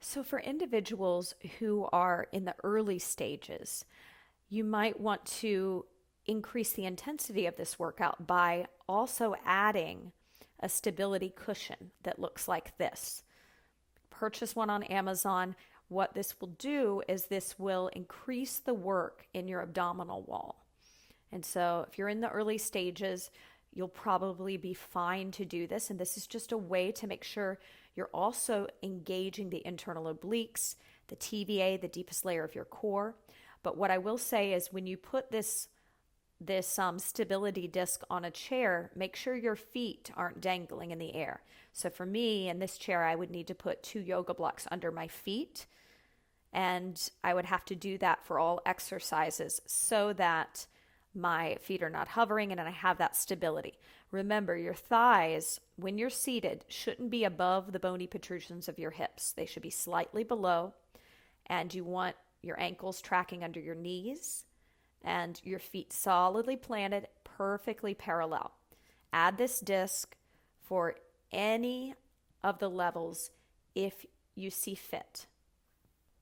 So for individuals who are in the early stages, you might want to increase the intensity of this workout by also adding a stability cushion that looks like this. Purchase one on Amazon. What this will do is this will increase the work in your abdominal wall. And so if you're in the early stages, you'll probably be fine to do this. And this is just a way to make sure you're also engaging the internal obliques, the TVA, the deepest layer of your core. But what I will say is when you put this stability disc on a chair, make sure your feet aren't dangling in the air. So for me, in this chair, I would need to put 2 yoga blocks under my feet. And I would have to do that for all exercises so that my feet are not hovering and I have that stability. Remember, your thighs, when you're seated, shouldn't be above the bony protrusions of your hips. They should be slightly below, and you want your ankles tracking under your knees and your feet solidly planted, perfectly parallel. Add this disc for any of the levels if you see fit.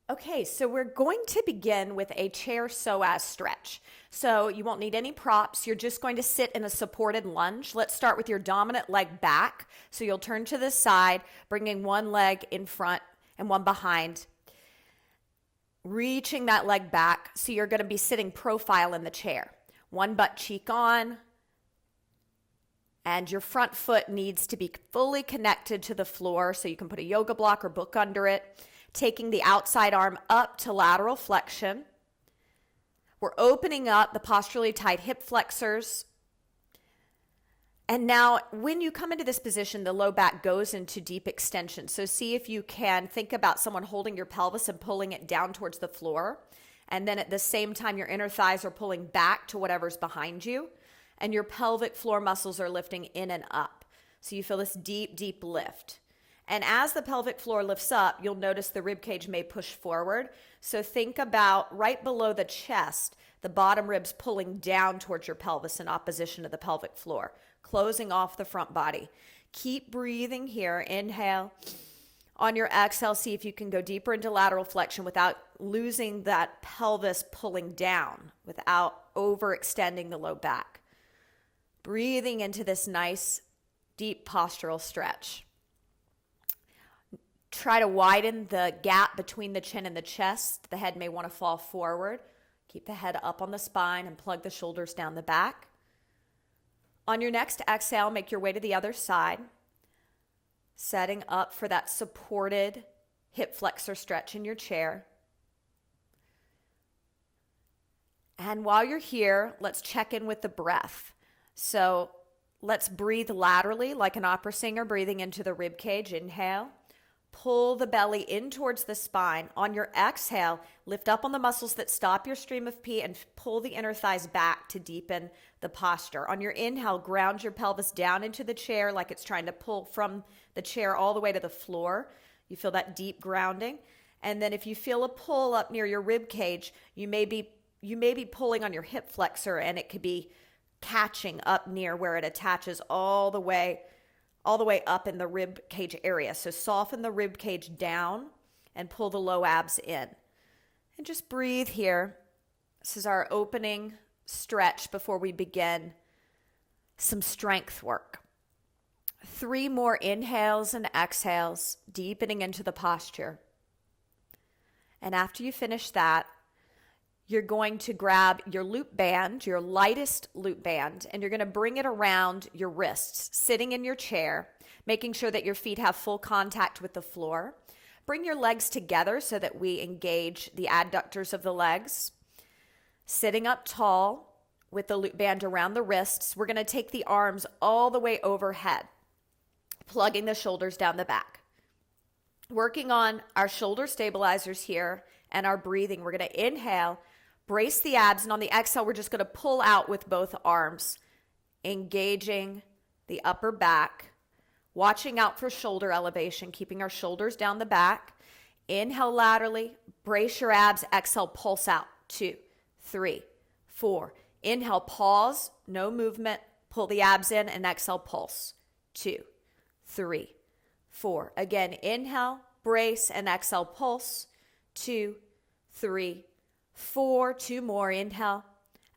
Okay, so we're going to begin with a chair psoas stretch. So you won't need any props. You're just going to sit in a supported lunge. Let's start with your dominant leg back. So you'll turn to the side, bringing one leg in front and one behind, reaching that leg back. So you're going to be sitting profile in the chair. One butt cheek on, and your front foot needs to be fully connected to the floor. So you can put a yoga block or book under it. Taking the outside arm up to lateral flexion. We're opening up the posturally tight hip flexors. And now when you come into this position, the low back goes into deep extension. So see if you can think about someone holding your pelvis and pulling it down towards the floor. And then at the same time, your inner thighs are pulling back to whatever's behind you. And your pelvic floor muscles are lifting in and up. So you feel this deep, deep lift. And as the pelvic floor lifts up, you'll notice the rib cage may push forward. So think about right below the chest, the bottom ribs pulling down towards your pelvis in opposition to the pelvic floor, closing off the front body. Keep breathing here. Inhale. On your exhale, see if you can go deeper into lateral flexion without losing that pelvis pulling down, without overextending the low back. Breathing into this nice, deep postural stretch. Try to widen the gap between the chin and the chest. The head may want to fall forward. Keep the head up on the spine and plug the shoulders down the back. On your next exhale, make your way to the other side, setting up for that supported hip flexor stretch in your chair. And while you're here, let's check in with the breath. So let's breathe laterally like an opera singer breathing into the rib cage. Inhale. Pull the belly in towards the spine. On your exhale, lift up on the muscles that stop your stream of pee and pull the inner thighs back to deepen the posture. On your inhale, ground your pelvis down into the chair like it's trying to pull from the chair all the way to the floor. You feel that deep grounding. And then if you feel a pull up near your rib cage, you may be pulling on your hip flexor, and it could be catching up near where it attaches all the way up in the rib cage area. So soften the rib cage down and pull the low abs in. And just breathe here. This is our opening stretch before we begin some strength work. 3 more inhales and exhales, deepening into the posture. And after you finish that, you're going to grab your loop band, your lightest loop band, and you're going to bring it around your wrists, sitting in your chair, making sure that your feet have full contact with the floor. Bring your legs together so that we engage the adductors of the legs. Sitting up tall with the loop band around the wrists, we're going to take the arms all the way overhead, plugging the shoulders down the back. Working on our shoulder stabilizers here and our breathing. We're going to inhale, brace the abs, and on the exhale, we're just going to pull out with both arms, engaging the upper back, watching out for shoulder elevation, keeping our shoulders down the back. Inhale laterally, brace your abs, exhale, pulse out. 2, 3, 4. Inhale, pause, no movement, pull the abs in, and exhale, pulse. 2, 3, 4. Again, inhale, brace, and exhale, pulse. 2, 3, 4. 2 more. Inhale,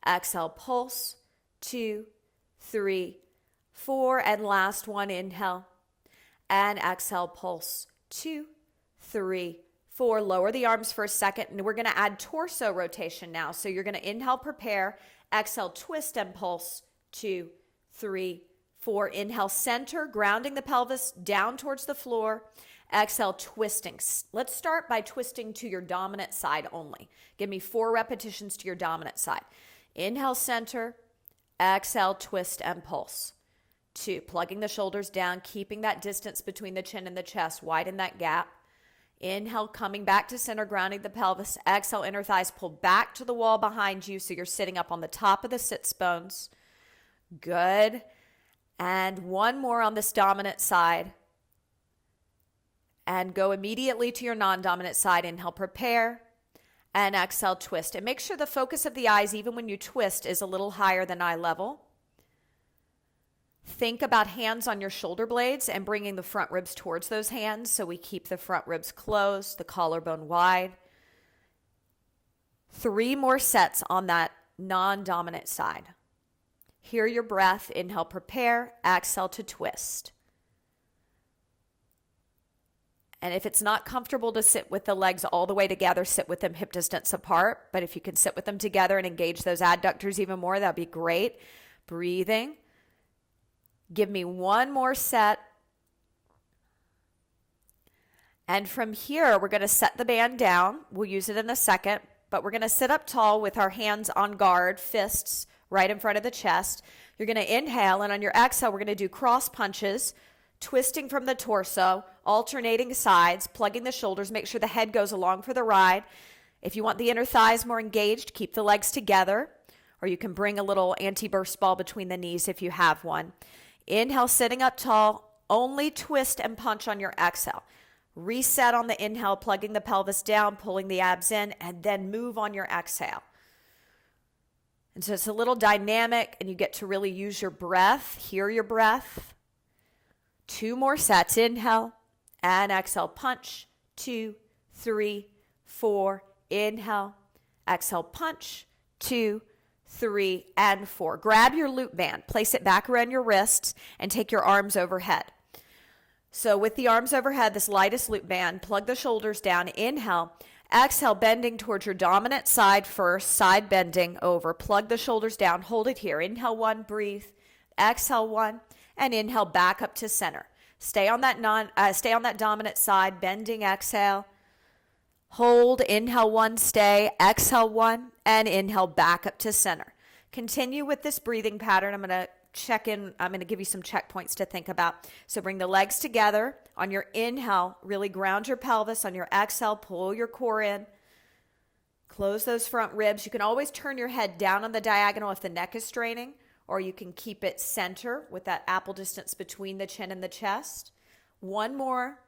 exhale, pulse. 2, 3, 4. And last one. Inhale and exhale, pulse. 2, 3, 4. Lower the arms for a second, and we're going to add torso rotation now. So you're going to inhale, prepare, exhale, twist and pulse. 2, 3, 4. Inhale, center, grounding the pelvis down towards the floor. Exhale, twisting. Let's start by twisting to your dominant side only. Give me 4 repetitions to your dominant side. Inhale, center, exhale, twist and pulse. 2, plugging the shoulders down, keeping that distance between the chin and the chest, widen that gap. Inhale, coming back to center, grounding the pelvis. Exhale, inner thighs pull back to the wall behind you so you're sitting up on the top of the sits bones. Good. And one more on this dominant side. And go immediately to your non-dominant side. Inhale, prepare, and exhale, twist. And make sure the focus of the eyes, even when you twist, is a little higher than eye level. Think about hands on your shoulder blades and bringing the front ribs towards those hands so we keep the front ribs closed, the collarbone wide. 3 more sets on that non-dominant side. Hear your breath. Inhale, prepare, exhale to twist. And if it's not comfortable to sit with the legs all the way together, sit with them hip distance apart. But if you can sit with them together and engage those adductors even more, that'd be great. Breathing. Give me 1 more set. And from here, we're going to set the band down. We'll use it in a second. But we're going to sit up tall with our hands on guard, fists right in front of the chest. You're going to inhale, and on your exhale, we're going to do cross punches, twisting from the torso, alternating sides, plugging the shoulders. Make sure the head goes along for the ride. If you want the inner thighs more engaged, keep the legs together. Or you can bring a little anti-burst ball between the knees if you have one. Inhale, sitting up tall. Only twist and punch on your exhale. Reset on the inhale, plugging the pelvis down, pulling the abs in, and then move on your exhale. And so it's a little dynamic, and you get to really use your breath. Hear your breath. 2 more sets. Inhale and exhale. Punch. 2, 3, 4. Inhale. Exhale. Punch. 2, 3, and 4. Grab your loop band. Place it back around your wrists and take your arms overhead. So with the arms overhead, this lightest loop band, plug the shoulders down. Inhale. Exhale, bending towards your dominant side first. Side bending over. Plug the shoulders down. Hold it here. Inhale 1. Breathe. Exhale 1. And inhale back up to center. Stay on that dominant side, bending, exhale. Hold, inhale 1, stay, exhale 1, and inhale back up to center. Continue with this breathing pattern. I'm going to give you some checkpoints to think about. So bring the legs together. On your inhale, really ground your pelvis. On your exhale, pull your core in. Close those front ribs. You can always turn your head down on the diagonal if the neck is straining, or you can keep it center with that apple distance between the chin and the chest. 1 more,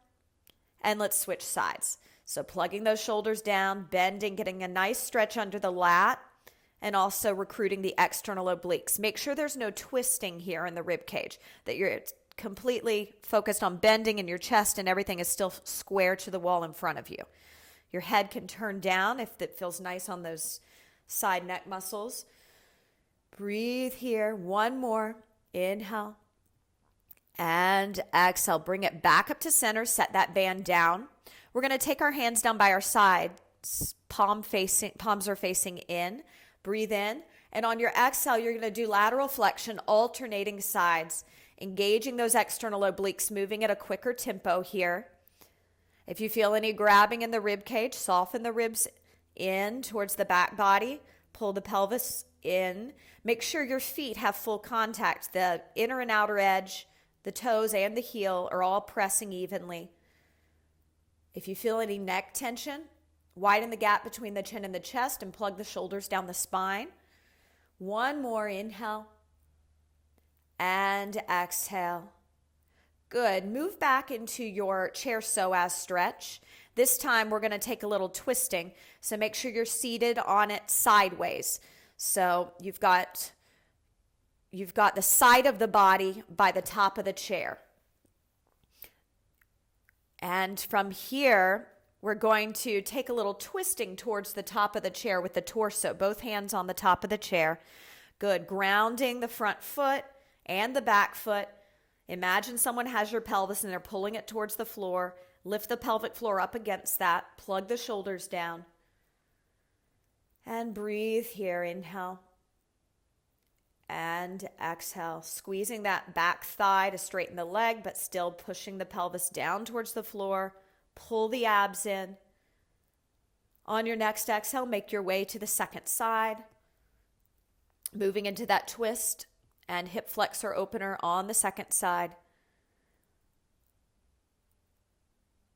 and let's switch sides. So plugging those shoulders down, bending, getting a nice stretch under the lat, and also recruiting the external obliques. Make sure there's no twisting here in the rib cage, that you're completely focused on bending in your chest and everything is still square to the wall in front of you. Your head can turn down if it feels nice on those side neck muscles. Breathe here. 1 more. Inhale and exhale. Bring it back up to center. Set that band down. We're going to take our hands down by our sides. Palms are facing in. Breathe in. And on your exhale, you're going to do lateral flexion, alternating sides, engaging those external obliques, moving at a quicker tempo here. If you feel any grabbing in the rib cage, soften the ribs in towards the back body. Pull the pelvis in. Make sure your feet have full contact. The inner and outer edge, the toes and the heel are all pressing evenly. If you feel any neck tension, widen the gap between the chin and the chest and plug the shoulders down the spine. 1 more. Inhale and exhale. Good. Move back into your chair psoas stretch. This time we're going to take a little twisting. So make sure you're seated on it sideways. So you've got the side of the body by the top of the chair. And from here, we're going to take a little twisting towards the top of the chair with the torso, both hands on the top of the chair. Good. Grounding the front foot and the back foot. Imagine someone has your pelvis and they're pulling it towards the floor. Lift the pelvic floor up against that. Plug the shoulders down. And breathe here. Inhale. And exhale. Squeezing that back thigh to straighten the leg, but still pushing the pelvis down towards the floor. Pull the abs in. On your next exhale, make your way to the second side. Moving into that twist and hip flexor opener on the second side.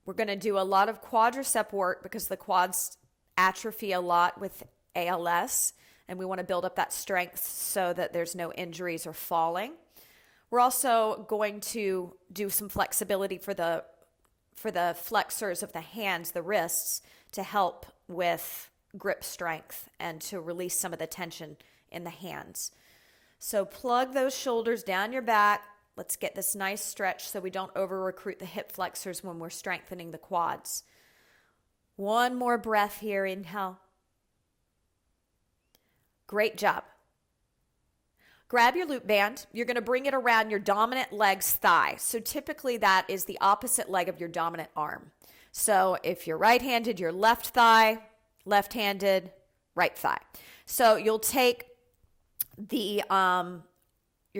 We're going to do a lot of quadricep work because the quads atrophy a lot with ALS, and we want to build up that strength so that there's no injuries or falling. We're also going to do some flexibility for the flexors of the hands, the wrists, to help with grip strength and to release some of the tension in the hands. So plug those shoulders down your back. Let's get this nice stretch so we don't over-recruit the hip flexors when we're strengthening the quads. One more breath here. Inhale. Great job. Grab your loop band. You're going to bring it around your dominant leg's thigh. So typically that is the opposite leg of your dominant arm. So if you're right-handed, your left thigh, left-handed, right thigh. So you'll take you're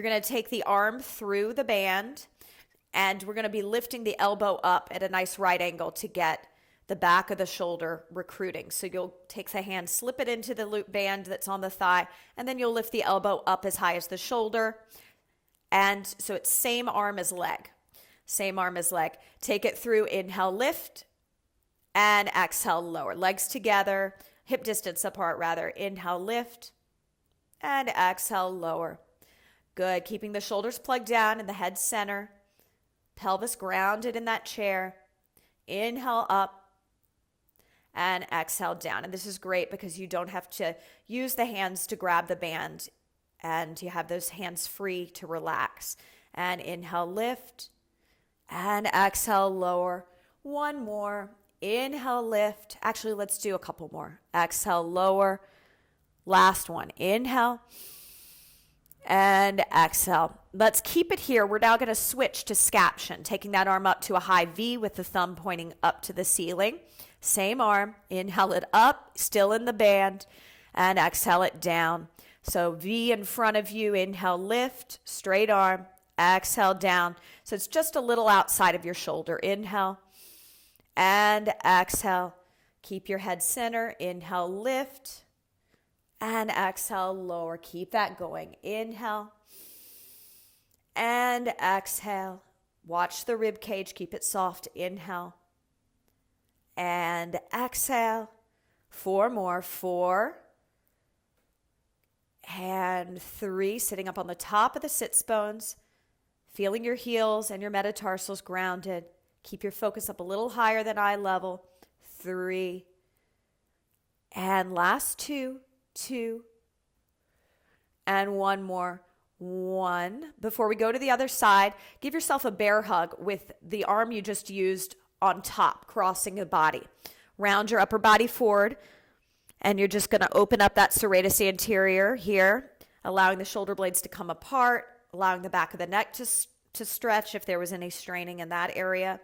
going to take the arm through the band, and we're going to be lifting the elbow up at a nice right angle to get the back of the shoulder recruiting. So you'll take the hand, slip it into the loop band that's on the thigh, and then you'll lift the elbow up as high as the shoulder. And so it's same arm as leg. Same arm as leg. Take it through, inhale, lift, and exhale, lower. Legs together, hip distance apart rather. Inhale, lift, and exhale, lower. Good. Keeping the shoulders plugged down in the head center. Pelvis grounded in that chair. Inhale up and exhale down. And this is great because you don't have to use the hands to grab the band, and you have those hands free to relax. And inhale, lift, and exhale, lower. One more. Inhale, lift. Actually, let's do a couple more. Exhale, lower. Last one. Inhale and exhale. Let's keep it here. We're now going to switch to scaption, taking that arm up to a high V with the thumb pointing up to the ceiling. Same arm. Inhale it up, still in the band, and exhale it down. So V in front of you. Inhale, lift, straight arm, exhale down. So it's just a little outside of your shoulder. Inhale and exhale. Keep your head center. Inhale, lift, and exhale, lower. Keep that going. Inhale and exhale. Watch the rib cage. Keep it soft. Inhale and exhale. Four more. 4 and 3. Sitting up on the top of the sits bones. Feeling your heels and your metatarsals grounded. Keep your focus up a little higher than eye level. 3. And last 2. 2, and one more. 1. Before we go to the other side, give yourself a bear hug with the arm you just used on top, crossing the body. Round your upper body forward, and you're just going to open up that serratus anterior here, allowing the shoulder blades to come apart, allowing the back of the neck to stretch if there was any straining in that area.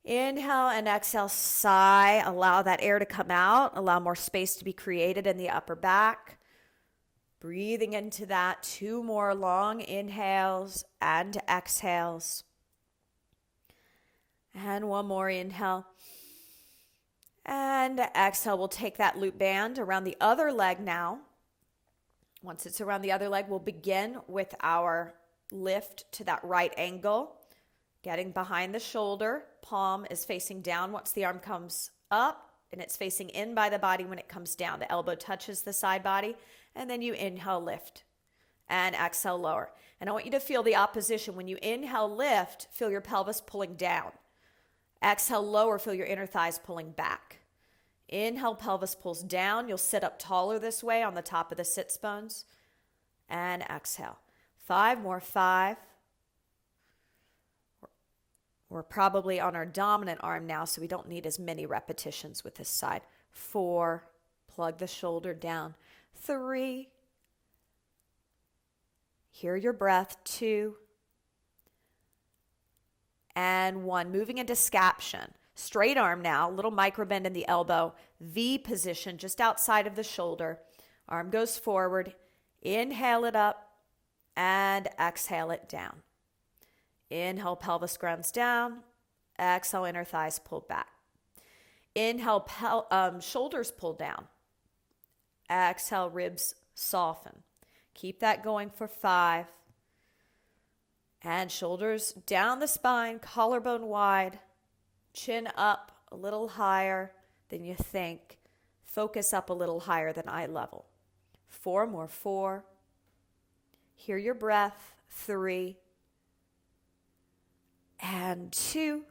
Inhale and exhale, sigh. Allow that air to come out. Allow more space to be created in the upper back. Breathing into that. 2 more long inhales and exhales. And 1 more inhale. And exhale. We'll take that loop band around the other leg now. Once it's around the other leg, we'll begin with our lift to that right angle. Getting behind the shoulder, palm is facing down once the arm comes up, and it's facing in by the body when it comes down. The elbow touches the side body, and then you inhale, lift, and exhale, lower. And I want you to feel the opposition. When you inhale, lift, feel your pelvis pulling down. Exhale, lower, feel your inner thighs pulling back. Inhale, pelvis pulls down. You'll sit up taller this way on the top of the sits bones. And exhale. 5 more. 5. We're probably on our dominant arm now, so we don't need as many repetitions with this side. 4, plug the shoulder down. 3, hear your breath. 2, and 1. Moving into scaption. Straight arm now, little micro bend in the elbow. V position just outside of the shoulder. Arm goes forward. Inhale it up and exhale it down. Inhale, pelvis grounds down. Exhale, inner thighs pulled back. Inhale, shoulders pull down. Exhale, ribs soften. Keep that going for 5. And shoulders down the spine, collarbone wide, chin up a little higher than you think. Focus up a little higher than eye level. 4 more. 4. Hear your breath. 3. And 2.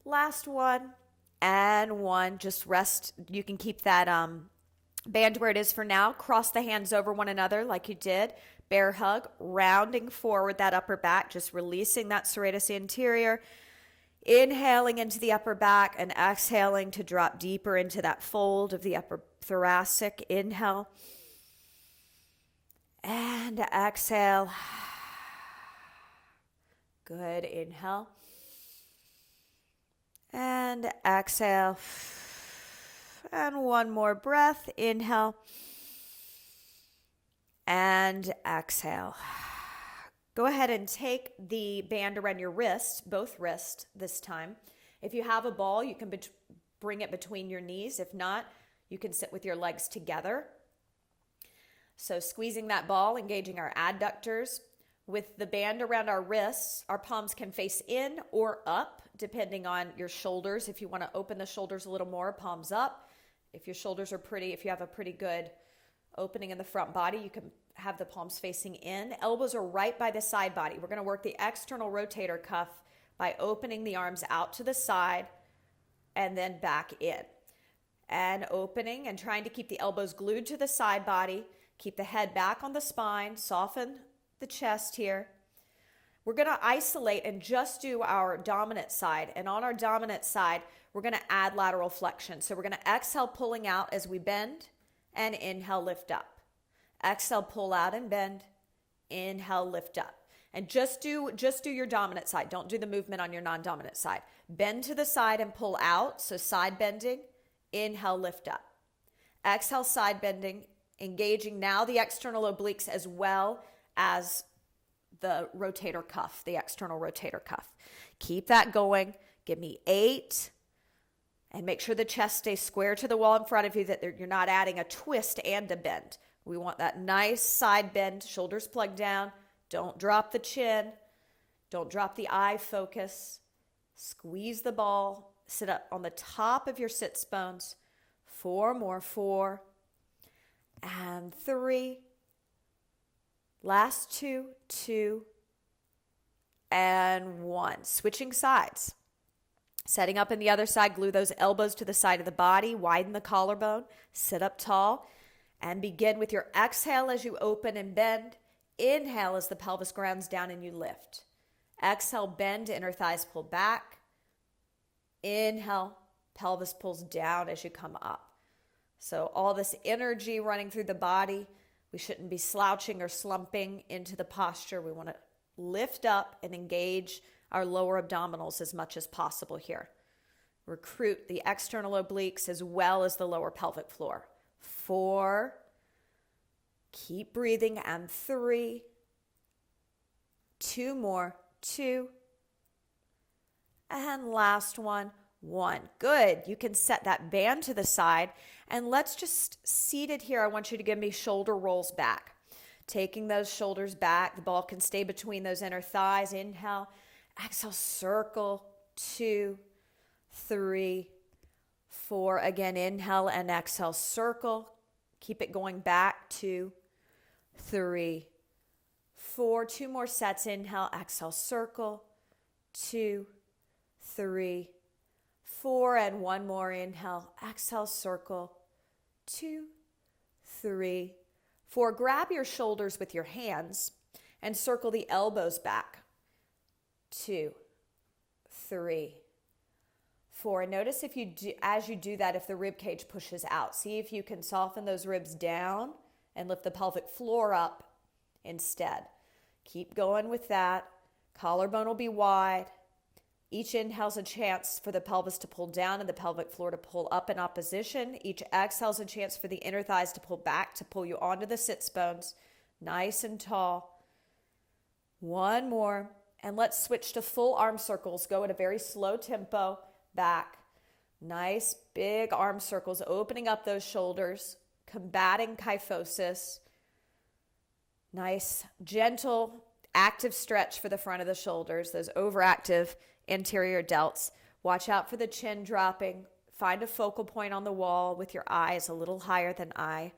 Last one. And 1. Just rest. You can keep that band where it is for now. Cross the hands over one another like you did. Bear hug, rounding forward that upper back, just releasing that serratus anterior. Inhaling into the upper back and exhaling to drop deeper into that fold of the upper thoracic. Inhale. And exhale. Good. Inhale. And exhale. And 1 more breath. Inhale. And exhale. Go ahead and take the band around your wrist, both wrists this time. If you have a ball, you can bring it between your knees. If not, you can sit with your legs together. So squeezing that ball, engaging our adductors. With the band around our wrists, our palms can face in or up, depending on your shoulders. If you want to open the shoulders a little more, palms up. If your shoulders are if you have a pretty good opening in the front body, you can have the palms facing in. Elbows are right by the side body. We're going to work the external rotator cuff by opening the arms out to the side and then back in. And opening and trying to keep the elbows glued to the side body. Keep the head back on the spine. Soften the chest here. We're going to isolate and just do our dominant side. And on our dominant side, we're going to add lateral flexion. So we're going to exhale, pulling out as we bend. And inhale, lift up. Exhale, pull out and bend. Inhale, lift up. And just do your dominant side. Don't do the movement on your non-dominant side. Bend to the side and pull out. So side bending. Inhale, lift up. Exhale, side bending. Engaging now the external obliques as well as the rotator cuff, the external rotator cuff. Keep that going. Give me 8. And make sure the chest stays square to the wall in front of you, that you're not adding a twist and a bend. We want that nice side bend, shoulders plugged down. Don't drop the chin. Don't drop the eye focus. Squeeze the ball. Sit up on the top of your sits bones. 4 more. 4. And 3. Last 2. 2. And 1. Switching sides. Setting up in the other side, glue those elbows to the side of the body, widen the collarbone, sit up tall, and begin with your exhale as you open and bend. Inhale as the pelvis grounds down and you lift. Exhale, bend, inner thighs pull back. Inhale, pelvis pulls down as you come up. So all this energy running through the body. We shouldn't be slouching or slumping into the posture. We want to lift up and engage our lower abdominals as much as possible here. Recruit the external obliques as well as the lower pelvic floor. 4. Keep breathing. And 3. 2 more. 2. And last one. 1. Good. You can set that band to the side. And let's just seat it here. I want you to give me shoulder rolls back. Taking those shoulders back. The ball can stay between those inner thighs. Inhale. Exhale, circle. 2, 3, 4. Again, inhale and exhale, circle. Keep it going back. 2, 3, 4. 2 more sets. Inhale, exhale, circle. 2, 3, 4. And 1 more. Inhale, exhale, circle. 2, 3, 4. Grab your shoulders with your hands and circle the elbows back. 2, 3, 4. Notice if you do, as you do that, if the rib cage pushes out. See if you can soften those ribs down and lift the pelvic floor up instead. Keep going with that. Collarbone will be wide. Each inhale is a chance for the pelvis to pull down and the pelvic floor to pull up in opposition. Each exhale is a chance for the inner thighs to pull back, to pull you onto the sits bones. Nice and tall. One more. And let's switch to full arm circles. Go at a very slow tempo. Back. Nice big arm circles, opening up those shoulders, combating kyphosis. Nice, gentle, active stretch for the front of the shoulders, those overactive anterior delts. Watch out for the chin dropping. Find a focal point on the wall with your eyes a little higher than eye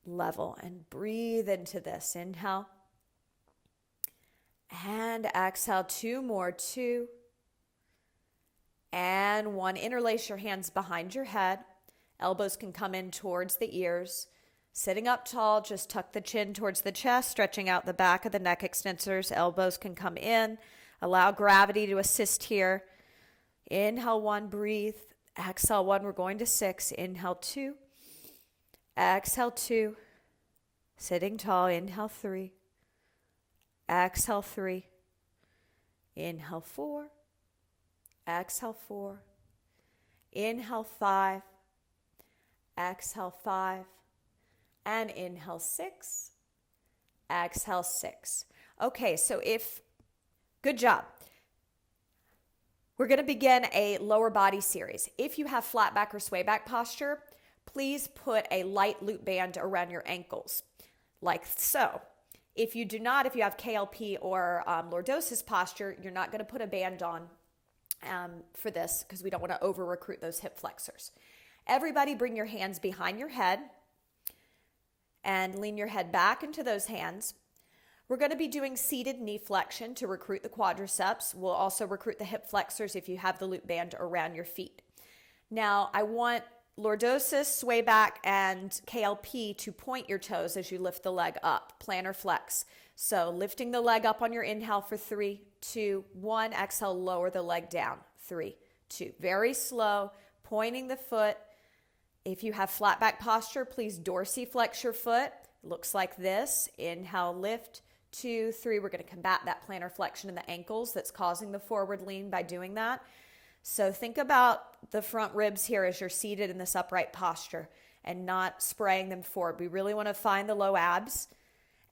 level, and breathe into this. Inhale and exhale. 2 more. 2 and 1. Interlace your hands behind your head. Elbows can come in towards the ears. Sitting up tall, just tuck the chin towards the chest, stretching out the back of the neck extensors. Elbows can come in. Allow gravity to assist here. Inhale 1, breathe. Exhale 1, we're going to 6. Inhale 2. Exhale 2. Sitting tall. Inhale 3. Exhale 3. Inhale 4. Exhale 4. Inhale 5. Exhale 5. And inhale 6. Exhale 6. Okay, so good job. We're going to begin a lower body series. If you have flat back or sway back posture, please put a light loop band around your ankles, like so. If you do not, if you have KLP or lordosis posture, you're not going to put a band on for this because we don't want to over-recruit those hip flexors. Everybody bring your hands behind your head and lean your head back into those hands. We're going to be doing seated knee flexion to recruit the quadriceps. We'll also recruit the hip flexors if you have the loop band around your feet. Now, I want lordosis, sway back, and KLP to point your toes as you lift the leg up, plantar flex. So lifting the leg up on your inhale for 3, 2, 1. Exhale, lower the leg down. 3, 2. Very slow, pointing the foot. If you have flat back posture, please dorsiflex your foot. It looks like this. Inhale, lift. 2, 3. We're going to combat that plantar flexion in the ankles that's causing the forward lean by doing that. So think about the front ribs here as you're seated in this upright posture and not spraying them forward. We really want to find the low abs.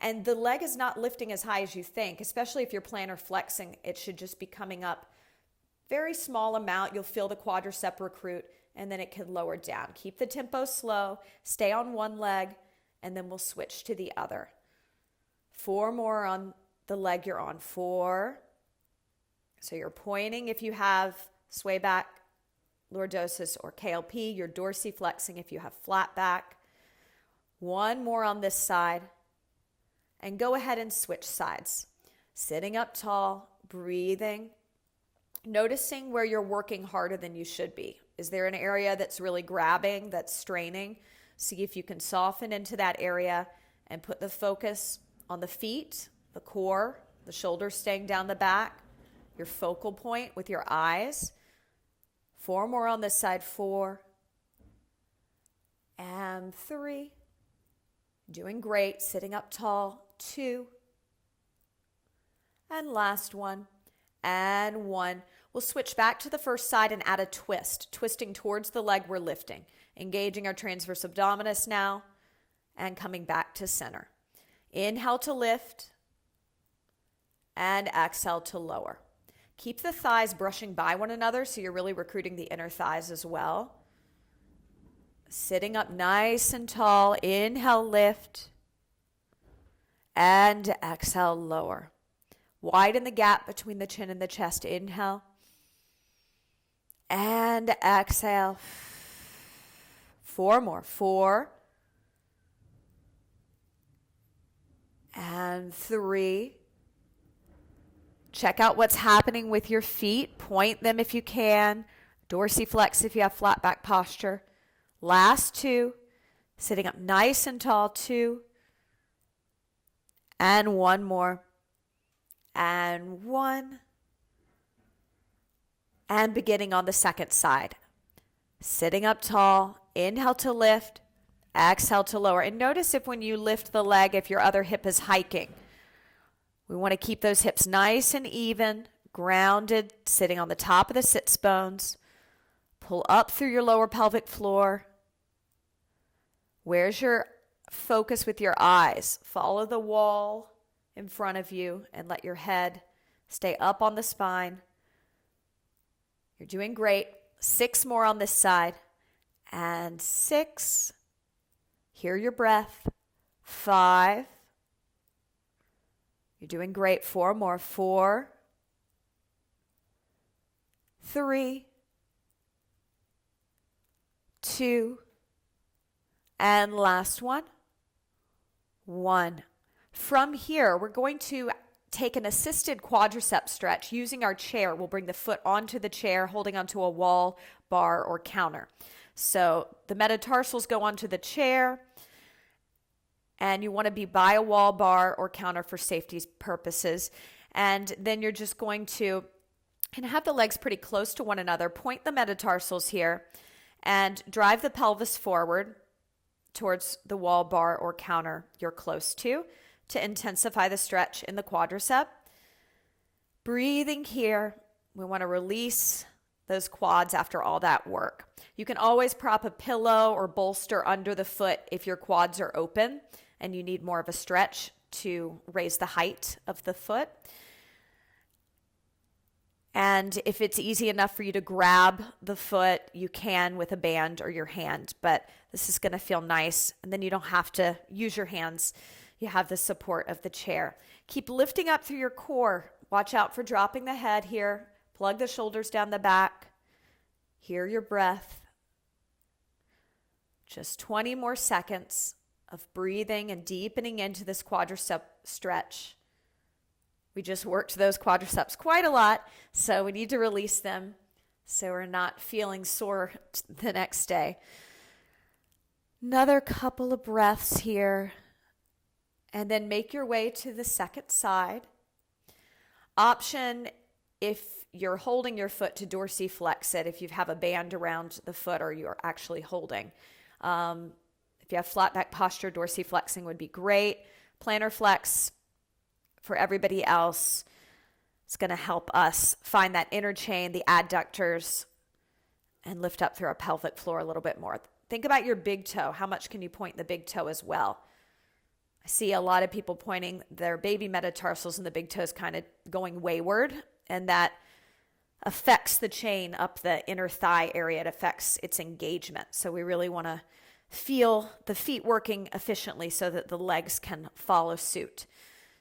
And the leg is not lifting as high as you think, especially if you're plantar flexing. It should just be coming up very small amount. You'll feel the quadricep recruit, and then it can lower down. Keep the tempo slow. Stay on one leg, and then we'll switch to the other. 4 more on the leg you're on. 4. So you're pointing if you have sway back, lordosis, or KLP. You're dorsiflexing if you have flat back. 1 more on this side. And go ahead and switch sides. Sitting up tall, breathing, noticing where you're working harder than you should be. Is there an area that's really grabbing, that's straining? See if you can soften into that area and put the focus on the feet, the core, the shoulders staying down the back, your focal point with your eyes. 4 more on this side. 4 and 3. Doing great. Sitting up tall. 2 and last one and 1. We'll switch back to the first side and add a twist, twisting towards the leg we're lifting, engaging our transverse abdominis now and coming back to center. Inhale to lift and exhale to lower. Keep the thighs brushing by one another so you're really recruiting the inner thighs as well. Sitting up nice and tall. Inhale, lift. And exhale, lower. Widen the gap between the chin and the chest. Inhale. And exhale. 4 more. 4. And 3. Check out what's happening with your feet. Point them if you can. Dorsiflex if you have flat back posture. Last 2. Sitting up nice and tall. 2. And 1 more. And 1. And beginning on the second side. Sitting up tall, inhale to lift, exhale to lower. And notice if when you lift the leg, if your other hip is hiking. We want to keep those hips nice and even, grounded, sitting on the top of the sits bones. Pull up through your lower pelvic floor. Where's your focus with your eyes? Follow the wall in front of you and let your head stay up on the spine. You're doing great. 6 more on this side. And 6. Hear your breath. 5. You're doing great. 4 more. 4. 3. 2. And last one. 1. From here, we're going to take an assisted quadricep stretch using our chair. We'll bring the foot onto the chair, holding onto a wall, bar, or counter. So the metatarsals go onto the chair, and you want to be by a wall, bar, or counter for safety purposes. And then you're just going to have the legs pretty close to one another. Point the metatarsals here and drive the pelvis forward towards the wall, bar, or counter you're close to intensify the stretch in the quadricep. Breathing here. We want to release those quads after all that work. You can always prop a pillow or bolster under the foot if your quads are open and you need more of a stretch to raise the height of the foot. And if it's easy enough for you to grab the foot, you can with a band or your hand, but this is going to feel nice. And then you don't have to use your hands. You have the support of the chair. Keep lifting up through your core. Watch out for dropping the head here. Plug the shoulders down the back. Hear your breath. Just 20 more seconds of breathing and deepening into this quadricep stretch. We just worked those quadriceps quite a lot, so we need to release them so we're not feeling sore the next day. Another couple of breaths here. And then make your way to the second side. Option, if you're holding your foot to dorsiflex it, if you have a band around the foot or you're actually holding. If you have flat back posture, dorsiflexing would be great. Plantar flex for everybody else. It's going to help us find that inner chain, the adductors, and lift up through our pelvic floor a little bit more. Think about your big toe. How much can you point the big toe as well? I see a lot of people pointing their baby metatarsals and the big toes kind of going wayward, and that affects the chain up the inner thigh area. It affects its engagement. So we really want to feel the feet working efficiently so that the legs can follow suit.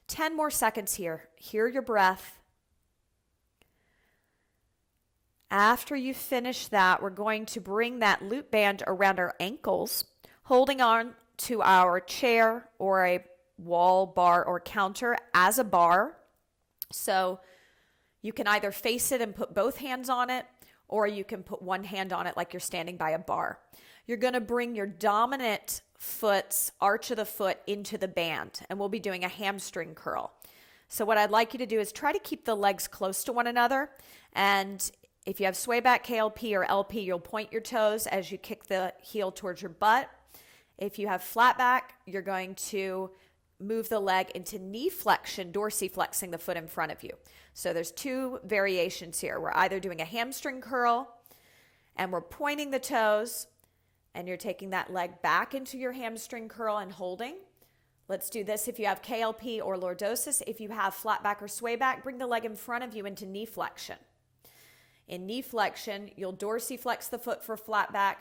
10 more seconds here. Hear your breath. After you finish that, we're going to bring that loop band around our ankles, holding on to our chair or a wall, bar, or counter as a bar. So you can either face it and put both hands on it, or you can put one hand on it like you're standing by a bar. You're going to bring your dominant foot's arch of the foot into the band, and we'll be doing a hamstring curl. So what I'd like you to do is try to keep the legs close to one another, and if you have sway back, KLP, or LP, you'll point your toes as you kick the heel towards your butt. If you have flat back, you're going to move the leg into knee flexion, dorsiflexing the foot in front of you. So there's 2 variations here. We're either doing a hamstring curl and we're pointing the toes and you're taking that leg back into your hamstring curl and holding. Let's do this if you have KLP or lordosis. If you have flat back or sway back, bring the leg in front of you into knee flexion. In knee flexion, you'll dorsiflex the foot for flat back,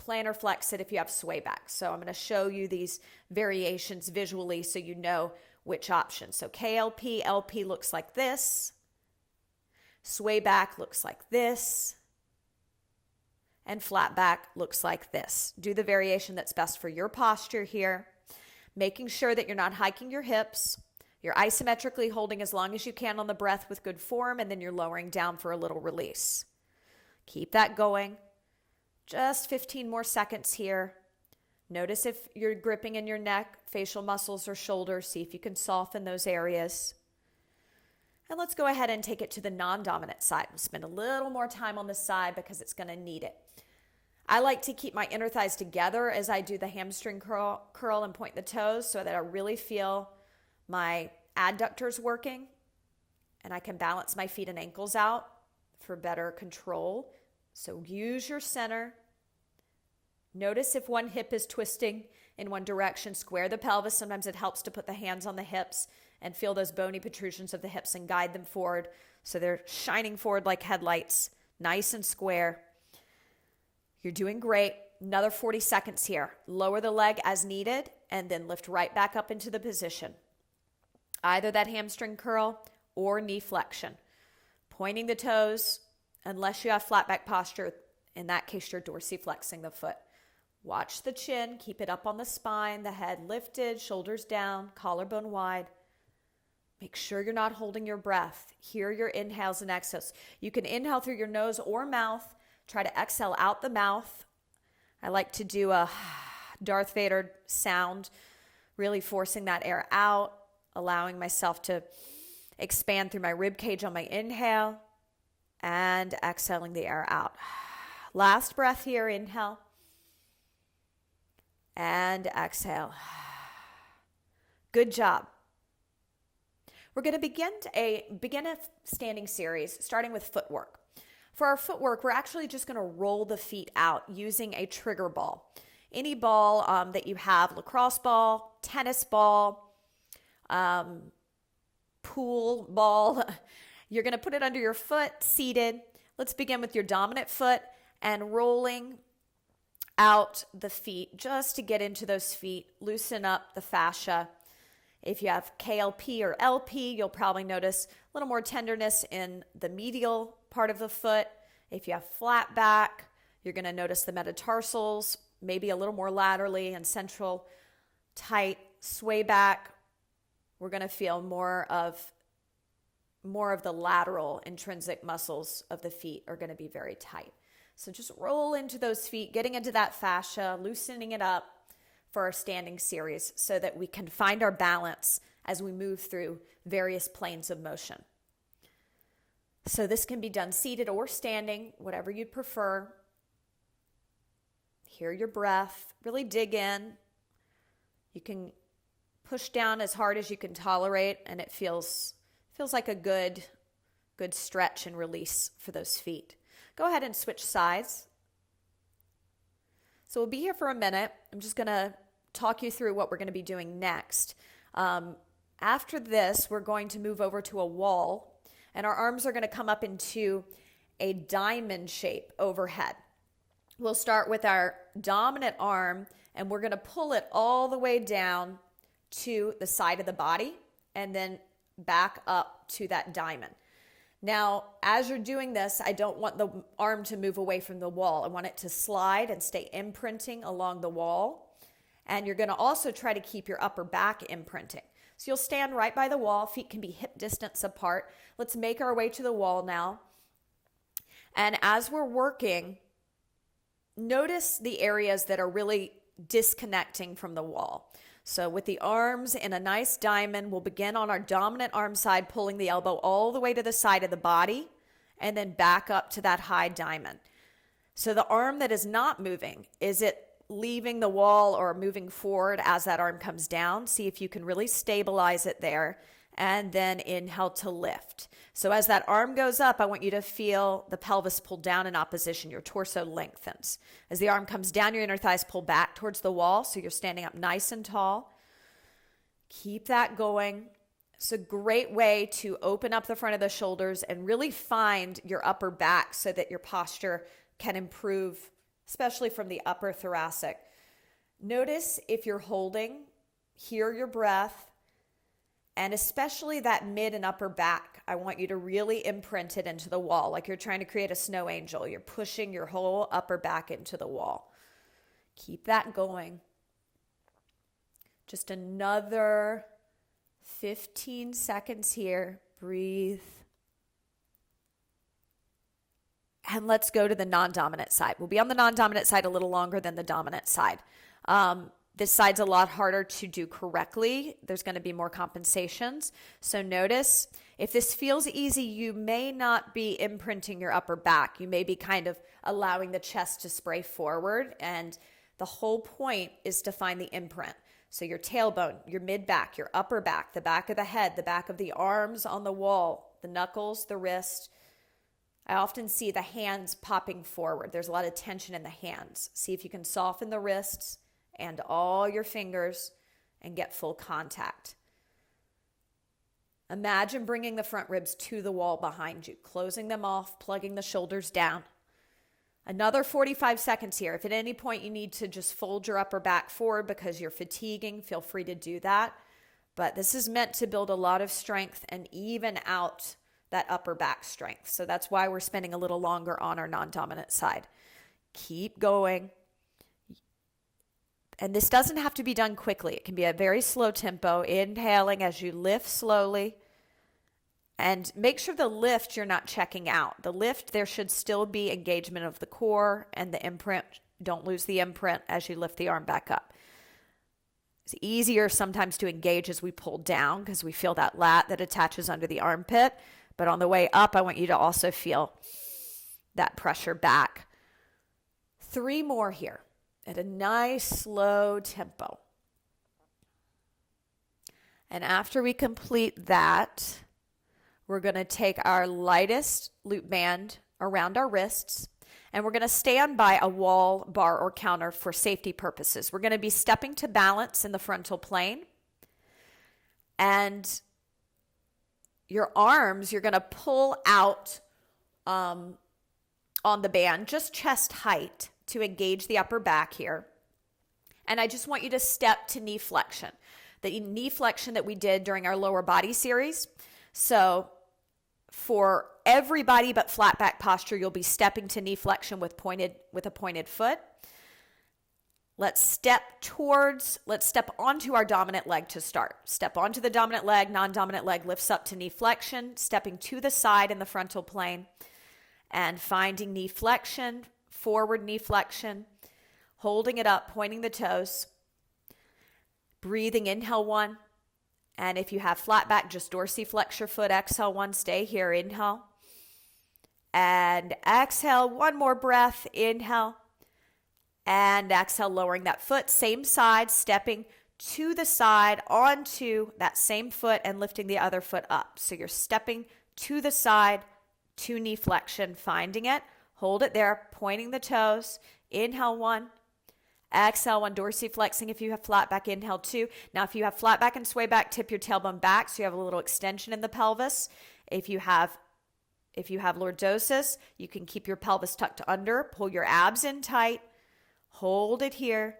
plantar flex it if you have sway back. So I'm going to show you these variations visually so you know which option. So KLP, LP looks like this. Sway back looks like this. And flat back looks like this. Do the variation that's best for your posture here. Making sure that you're not hiking your hips. You're isometrically holding as long as you can on the breath with good form, and then you're lowering down for a little release. Keep that going. Just 15 more seconds here. Notice if you're gripping in your neck, facial muscles, or shoulders. See if you can soften those areas. And let's go ahead and take it to the non-dominant side. We'll spend a little more time on this side because it's going to need it. I like to keep my inner thighs together as I do the hamstring curl and point the toes so that I really feel my adductors working and I can balance my feet and ankles out for better control. So use your center. Notice if one hip is twisting in one direction. Square the pelvis. Sometimes it helps to put the hands on the hips and feel those bony protrusions of the hips and guide them forward so they're shining forward like headlights, nice and square. You're doing great. Another 40 seconds here. Lower the leg as needed and then lift right back up into the position. Either that hamstring curl or knee flexion. Pointing the toes, unless you have flat back posture, in that case you're dorsiflexing the foot. Watch the chin, keep it up on the spine, the head lifted, shoulders down, collarbone wide. Make sure you're not holding your breath. Hear your inhales and exhales. You can inhale through your nose or mouth. Try to exhale out the mouth. I like to do a Darth Vader sound, really forcing that air out, allowing myself to expand through my rib cage on my inhale and exhaling the air out. Last breath here, inhale and exhale. Good job. We're going to begin a standing series starting with footwork. For our footwork, we're actually just going to roll the feet out using a trigger ball. Any ball that you have, lacrosse ball, tennis ball, pool ball, you're going to put it under your foot, seated. Let's begin with your dominant foot and rolling out the feet just to get into those feet, loosen up the fascia. If you have KLP or LP, you'll probably notice a little more tenderness in the medial part of the foot. If you have flat back, you're going to notice the metatarsals, maybe a little more laterally and central tight. Sway back, we're going to feel more of the lateral intrinsic muscles of the feet are going to be very tight. So just roll into those feet, getting into that fascia, loosening it up for our standing series so that we can find our balance as we move through various planes of motion. So this can be done seated or standing, whatever you'd prefer. Hear your breath, really dig in. You can push down as hard as you can tolerate, and it feels like a good stretch and release for those feet. Go ahead and switch sides. So we'll be here for a minute. I'm just going to talk you through what we're going to be doing next. After this, we're going to move over to a wall, and our arms are going to come up into a diamond shape overhead. We'll start with our dominant arm, and we're going to pull it all the way down to the side of the body and then back up to that diamond. Now, as you're doing this, I don't want the arm to move away from the wall. I want it to slide and stay imprinting along the wall. And you're going to also try to keep your upper back imprinting. So you'll stand right by the wall. Feet can be hip distance apart. Let's make our way to the wall now. And as we're working, notice the areas that are really disconnecting from the wall. So with the arms in a nice diamond, we'll begin on our dominant arm side, pulling the elbow all the way to the side of the body and then back up to that high diamond. So the arm that is not moving, is it leaving the wall or moving forward as that arm comes down? See if you can really stabilize it there, and then inhale to lift. So as that arm goes up, I want you to feel the pelvis pull down in opposition. Your torso lengthens. As the arm comes down, your inner thighs pull back towards the wall, so you're standing up nice and tall. Keep that going. It's a great way to open up the front of the shoulders and really find your upper back so that your posture can improve, especially from the upper thoracic. Notice if you're holding, hear your breath, and especially that mid and upper back. I want you to really imprint it into the wall, like you're trying to create a snow angel. You're pushing your whole upper back into the wall. Keep that going. Just another 15 seconds here. Breathe. And let's go to the non-dominant side. We'll be on the non-dominant side a little longer than the dominant side. This side's a lot harder to do correctly. There's going to be more compensations. So notice if this feels easy, you may not be imprinting your upper back. You may be kind of allowing the chest to spray forward, and the whole point is to find the imprint. So your tailbone, your mid-back, your upper back, the back of the head, the back of the arms on the wall, the knuckles, the wrist. I often see the hands popping forward. There's a lot of tension in the hands. See if you can soften the wrists and all your fingers and get full contact. Imagine bringing the front ribs to the wall behind you, closing them off, plugging the shoulders down. Another 45 seconds here. If at any point you need to just fold your upper back forward because you're fatiguing, feel free to do that. But this is meant to build a lot of strength and even out that upper back strength. So that's why we're spending a little longer on our non-dominant side. Keep going. And this doesn't have to be done quickly. It can be a very slow tempo, inhaling as you lift slowly. And make sure the lift you're not checking out. The lift, there should still be engagement of the core and the imprint. Don't lose the imprint as you lift the arm back up. It's easier sometimes to engage as we pull down because we feel that lat that attaches under the armpit. But on the way up, I want you to also feel that pressure back. 3 more here at a nice slow tempo. And after we complete that, we're going to take our lightest loop band around our wrists, and we're going to stand by a wall, bar, or counter for safety purposes. We're going to be stepping to balance in the frontal plane. And your arms, you're going to pull out on the band, just chest height to engage the upper back here. And I just want you to step to knee flexion, the knee flexion that we did during our lower body series. So for everybody but flat back posture, you'll be stepping to knee flexion with a pointed foot. Let's step onto our dominant leg to start. Step onto the dominant leg, non-dominant leg lifts up to knee flexion, stepping to the side in the frontal plane and finding knee flexion, forward knee flexion, holding it up, pointing the toes, breathing, inhale 1. And if you have flat back, just dorsiflex your foot, exhale 1, stay here, inhale. And exhale, 1 more breath, inhale. And exhale, lowering that foot, same side, stepping to the side onto that same foot and lifting the other foot up. So you're stepping to the side, to knee flexion, finding it, hold it there, pointing the toes, inhale 1. Exhale 1, dorsiflexing if you have flat back, inhale 2. Now if you have flat back and sway back, tip your tailbone back so you have a little extension in the pelvis. If you have lordosis, you can keep your pelvis tucked under, pull your abs in tight, hold it here,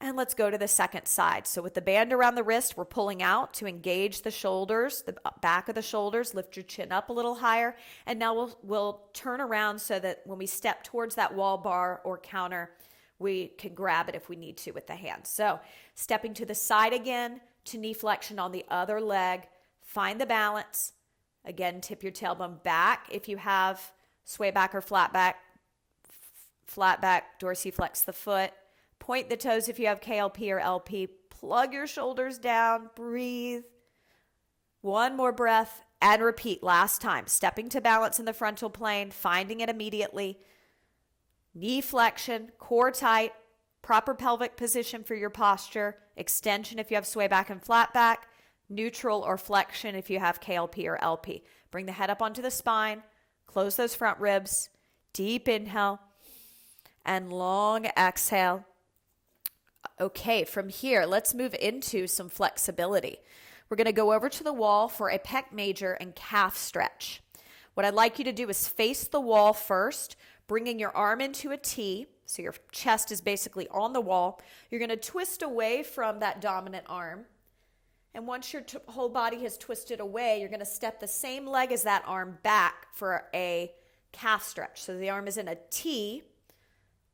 and let's go to the second side. So with the band around the wrist, we're pulling out to engage the shoulders, the back of the shoulders, lift your chin up a little higher, and now we'll turn around so that when we step towards that wall, bar, or counter, we can grab it if we need to with the hands. So stepping to the side again, to knee flexion on the other leg, find the balance. Again, tip your tailbone back if you have sway back or flat back, dorsiflex the foot. Point the toes if you have KLP or LP. Plug your shoulders down, breathe. 1 more breath and repeat last time. Stepping to balance in the frontal plane, finding it immediately. Knee flexion, core tight, proper pelvic position for your posture, extension if you have sway back and flat back, neutral or flexion if you have KLP or LP. Bring the head up onto the spine, close those front ribs, deep inhale, and long exhale. Okay, from here, let's move into some flexibility. We're going to go over to the wall for a pec major and calf stretch. What I'd like you to do is face the wall first, bringing your arm into a T, so your chest is basically on the wall. You're going to twist away from that dominant arm. And once your whole body has twisted away, you're going to step the same leg as that arm back for a calf stretch. So the arm is in a T,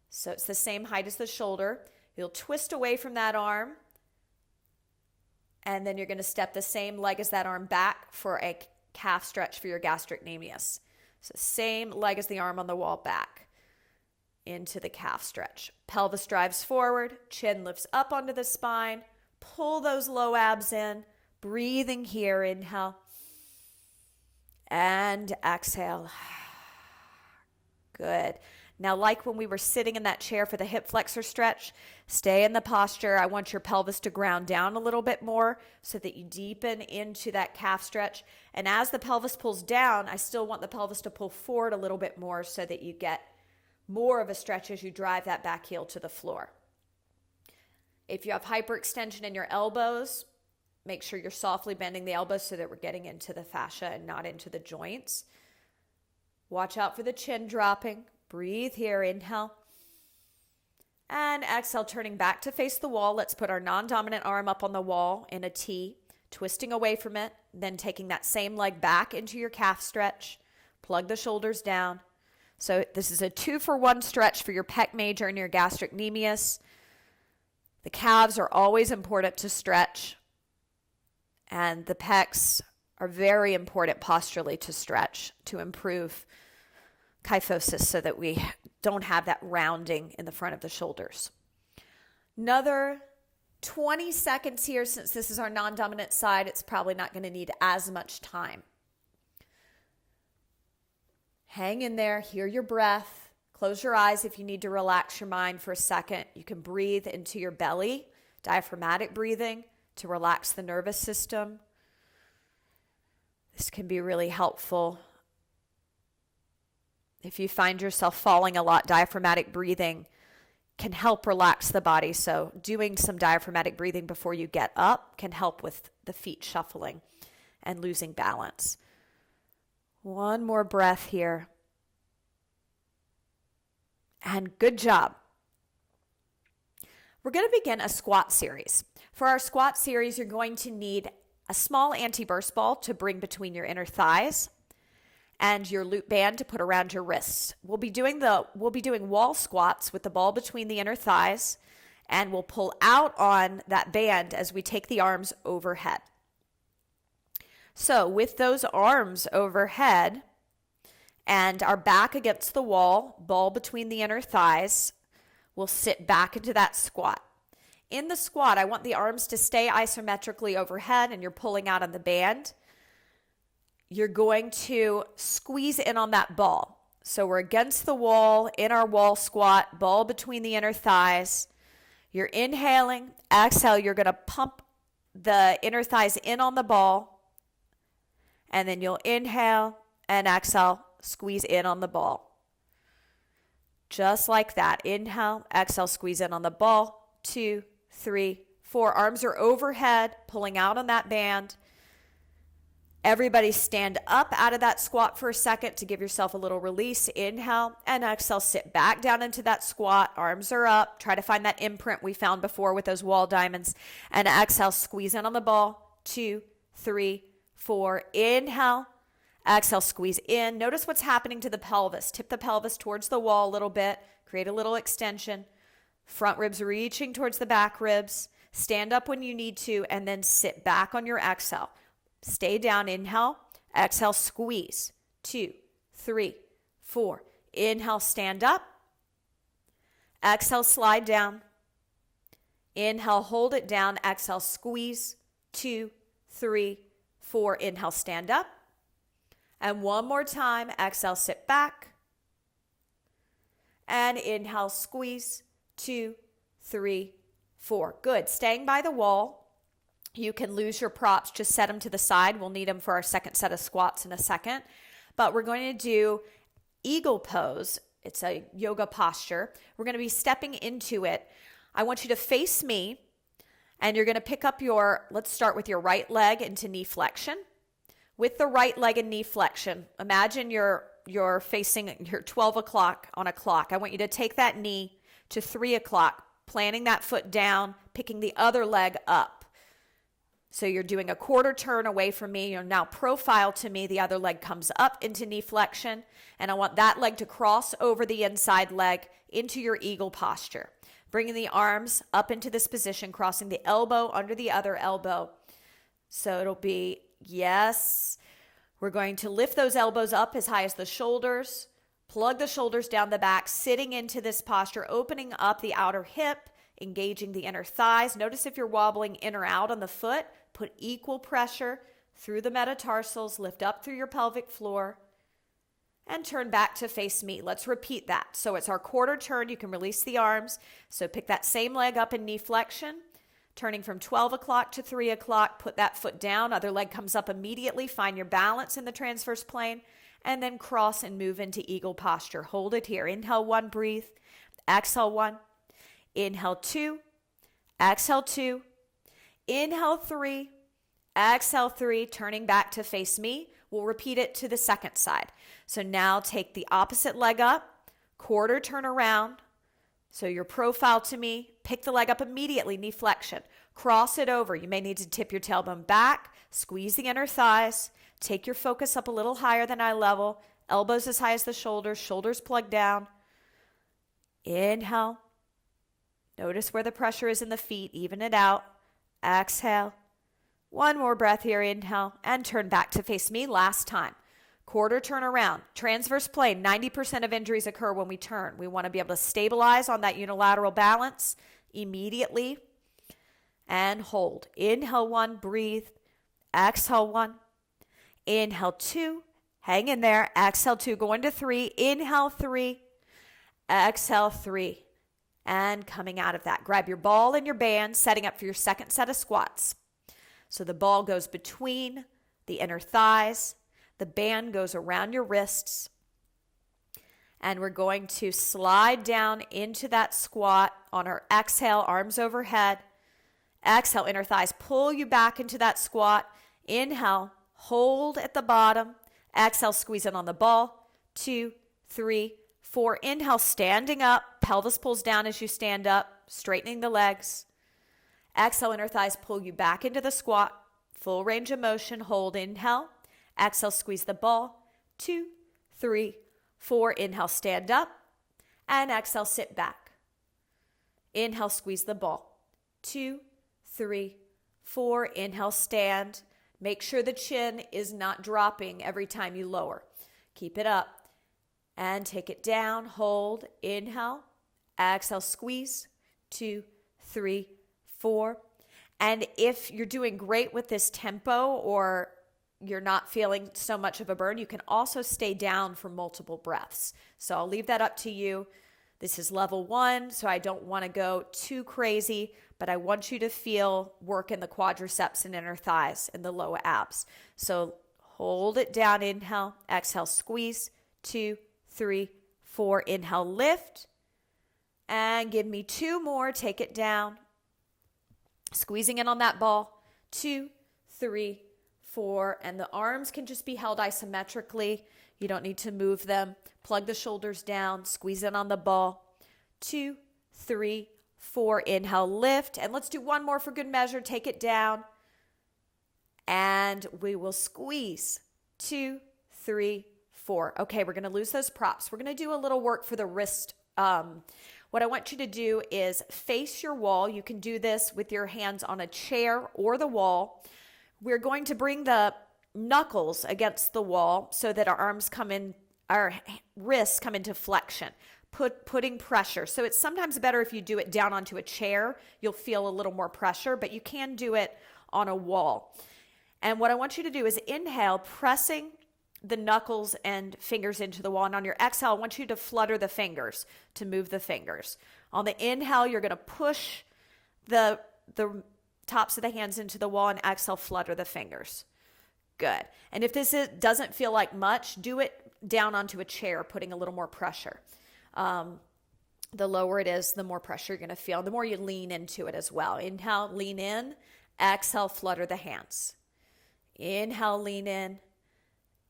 so it's the same height as the shoulder. You'll twist away from that arm, and then you're going to step the same leg as that arm back for a calf stretch for your gastrocnemius. So same leg as the arm on the wall back into the calf stretch. Pelvis drives forward, chin lifts up onto the spine. Pull those low abs in, breathing here, inhale. And exhale. Good. Now, like when we were sitting in that chair for the hip flexor stretch, stay in the posture. I want your pelvis to ground down a little bit more so that you deepen into that calf stretch. And as the pelvis pulls down, I still want the pelvis to pull forward a little bit more so that you get more of a stretch as you drive that back heel to the floor. If you have hyperextension in your elbows, make sure you're softly bending the elbows so that we're getting into the fascia and not into the joints. Watch out for the chin dropping. Breathe here, inhale. And exhale, turning back to face the wall. Let's put our non-dominant arm up on the wall in a T, twisting away from it, then taking that same leg back into your calf stretch. Plug the shoulders down. So this is a 2-for-1 stretch for your pec major and your gastrocnemius. The calves are always important to stretch, and the pecs are very important posturally to stretch to improve kyphosis so that we don't have that rounding in the front of the shoulders. Another 20 seconds here. Since this is our non-dominant side, it's probably not going to need as much time. Hang in there, hear your breath. Close your eyes if you need to relax your mind for a second. You can breathe into your belly, diaphragmatic breathing, to relax the nervous system. This can be really helpful. If you find yourself falling a lot, diaphragmatic breathing can help relax the body. So doing some diaphragmatic breathing before you get up can help with the feet shuffling and losing balance. One more breath here. And good job. We're going to begin a squat series. For our squat series, you're going to need a small anti-burst ball to bring between your inner thighs and your loop band to put around your wrists. We'll be doing wall squats with the ball between the inner thighs, and we'll pull out on that band as we take the arms overhead. So with those arms overhead and our back against the wall, ball between the inner thighs, we'll sit back into that squat. In the squat, I want the arms to stay isometrically overhead, and you're pulling out on the band. You're going to squeeze in on that ball. So we're against the wall in our wall squat, ball between the inner thighs. You're inhaling, exhale, you're going to pump the inner thighs in on the ball, and then you'll inhale and exhale, squeeze in on the ball. Just like that. Inhale, exhale, squeeze in on the ball. 2, 3, 4. Arms are overhead, pulling out on that band. Everybody stand up out of that squat for a second to give yourself a little release. Inhale and exhale, sit back down into that squat. Arms are up. Try to find that imprint we found before with those wall diamonds. And exhale, squeeze in on the ball. 2, 3, 4. Inhale. Exhale, squeeze in. Notice what's happening to the pelvis. Tip the pelvis towards the wall a little bit. Create a little extension. Front ribs reaching towards the back ribs. Stand up when you need to, and then sit back on your exhale. Stay down. Inhale. Exhale, squeeze. 2, 3, 4. Inhale, stand up. Exhale, slide down. Inhale, hold it down. Exhale, squeeze. 2, 3, 4. Inhale, stand up. And one more time. Exhale, sit back. And inhale, squeeze. 2, 3, 4. Good. Staying by the wall. You can lose your props. Just set them to the side. We'll need them for our second set of squats in a second. But we're going to do eagle pose. It's a yoga posture. We're going to be stepping into it. I want you to face me, and you're going to pick up let's start with your right leg into knee flexion. With the right leg in knee flexion, imagine you're facing your 12 o'clock on a clock. I want you to take that knee to 3 o'clock, planting that foot down, picking the other leg up. So you're doing a quarter turn away from me. You're now profile to me. The other leg comes up into knee flexion, and I want that leg to cross over the inside leg into your eagle posture. Bringing the arms up into this position, crossing the elbow under the other elbow. So it'll be, yes, we're going to lift those elbows up as high as the shoulders, plug the shoulders down the back, sitting into this posture, opening up the outer hip, engaging the inner thighs. Notice if you're wobbling in or out on the foot, put equal pressure through the metatarsals, lift up through your pelvic floor, and turn back to face me. Let's repeat that. So it's our quarter turn. You can release the arms. So pick that same leg up in knee flexion, turning from 12 o'clock to 3 o'clock. Put that foot down. Other leg comes up immediately. Find your balance in the transverse plane, and then cross and move into eagle posture. Hold it here. Inhale 1, breathe. Exhale 1. Inhale 2. Exhale 2. Inhale 3. Exhale 3, turning back to face me. We'll repeat it to the second side. So now take the opposite leg up, quarter turn around. So your profile to me, pick the leg up immediately, knee flexion. Cross it over. You may need to tip your tailbone back, squeeze the inner thighs, take your focus up a little higher than eye level, elbows as high as the shoulders, shoulders plugged down. Inhale. Notice where the pressure is in the feet, even it out. Exhale. One more breath here, inhale, and turn back to face me. Last time. Quarter turn around. Transverse plane, 90% of injuries occur when we turn. We want to be able to stabilize on that unilateral balance immediately and hold. Inhale 1, breathe. Exhale 1. Inhale 2, hang in there. Exhale 2, go into 3. Inhale 3, exhale 3. And coming out of that, grab your ball and your band, setting up for your second set of squats. So the ball goes between the inner thighs. The band goes around your wrists. And we're going to slide down into that squat on our exhale, arms overhead. Exhale, inner thighs. Pull you back into that squat. Inhale, hold at the bottom. Exhale, squeeze in on the ball. 2, 3, 4. Inhale, standing up. Pelvis pulls down as you stand up, straightening the legs. Exhale, inner thighs pull you back into the squat. Full range of motion. Hold, inhale. Exhale, squeeze the ball. 2, 3, 4. Inhale, stand up. And exhale, sit back. Inhale, squeeze the ball. 2, 3, 4. Inhale, stand. Make sure the chin is not dropping every time you lower. Keep it up. And take it down. Hold. Inhale. Exhale, squeeze. 2, 3, 4. And if you're doing great with this tempo or you're not feeling so much of a burn, you can also stay down for multiple breaths. So I'll leave that up to you. This is level 1, so I don't want to go too crazy, but I want you to feel work in the quadriceps and inner thighs and the lower abs. So hold it down. Inhale. Exhale, squeeze. 2, 3, 4. Inhale, lift. And give me 2 more. Take it down. Squeezing in on that ball. 2, 3, 4. And the arms can just be held isometrically. You don't need to move them. Plug the shoulders down. Squeeze in on the ball. 2, 3, 4. Inhale, lift. And let's do one more for good measure. Take it down. And we will squeeze. 2, 3, 4. Okay, we're going to lose those props. We're going to do a little work for the wrist. What I want you to do is face your wall. You can do this with your hands on a chair or the wall. We're going to bring the knuckles against the wall so that our wrists come into flexion, putting pressure. So it's sometimes better if you do it down onto a chair. You'll feel a little more pressure, but you can do it on a wall. And what I want you to do is inhale, pressing the knuckles and fingers into the wall. And on your exhale, I want you to flutter the fingers, to move the fingers. On the inhale, you're going to push the tops of the hands into the wall, and exhale, flutter the fingers. Good. And if doesn't feel like much, do it down onto a chair, putting a little more pressure. The lower it is, the more pressure you're going to feel. The more you lean into it as well. Inhale, lean in. Exhale, flutter the hands. Inhale, lean in.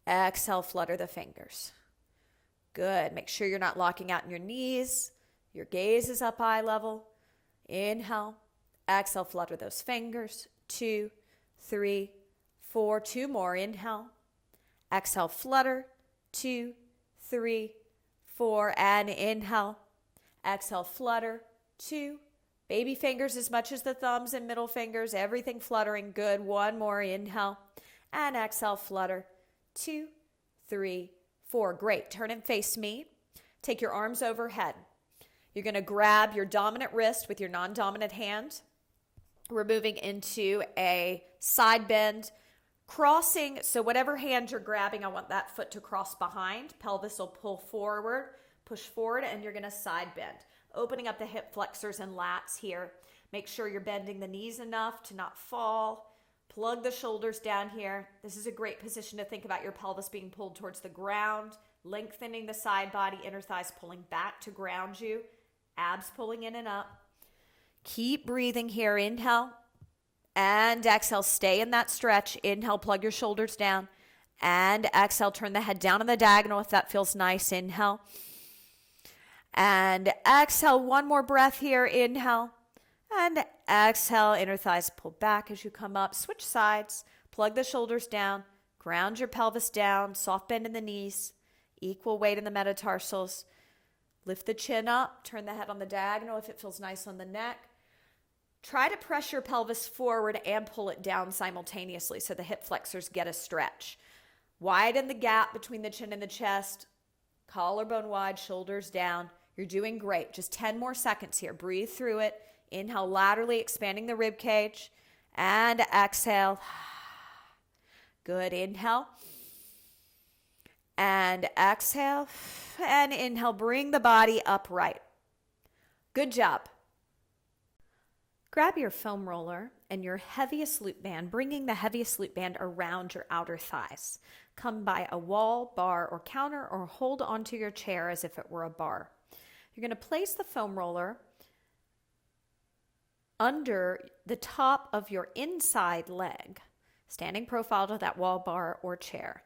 Exhale, flutter the fingers. Good. Make sure you're not locking out in your knees. Your gaze is up eye level. Inhale. Exhale, flutter those fingers. 2, 3, 4. 2 more. Inhale. Exhale, flutter. 2, 3, 4. And inhale. Exhale, flutter. 2. Baby fingers as much as the thumbs and middle fingers. Everything fluttering. Good. 1 more. Inhale. And exhale, flutter. 2, 3, 4. Great. Turn and face me. Take your arms overhead. You're going to grab your dominant wrist with your non-dominant hand. We're moving into a side bend, Crossing, so whatever hand you're grabbing, I want that foot to cross behind. Pelvis will pull forward, push forward, and you're going to side bend. Opening up the hip flexors and lats here. Make sure you're bending the knees enough to not fall. Plug the shoulders down here. This is a great position to think about your pelvis being pulled towards the ground, lengthening the side body, inner thighs pulling back to ground you, abs pulling in and up. Keep breathing here. Inhale and exhale. Stay in that stretch. Inhale, plug your shoulders down. And exhale, turn the head down on the diagonal if that feels nice. Inhale. And exhale, one more breath here. Inhale. And exhale, inner thighs pull back as you come up. Switch sides. Plug the shoulders down. Ground your pelvis down. Soft bend in the knees. Equal weight in the metatarsals. Lift the chin up. Turn the head on the diagonal if it feels nice on the neck. Try to press your pelvis forward and pull it down simultaneously so the hip flexors get a stretch. Widen the gap between the chin and the chest. Collarbone wide, shoulders down. You're doing great. Just 10 more seconds here. Breathe through it. Inhale laterally, expanding the rib cage. And exhale. Good. Inhale. And exhale. And inhale. Bring the body upright. Good job. Grab your foam roller and your heaviest loop band, bringing the heaviest loop band around your outer thighs. Come by a wall, bar, or counter, or hold onto your chair as if it were a bar. You're going to place the foam roller under the top of your inside leg, standing profile to that wall, bar, or chair.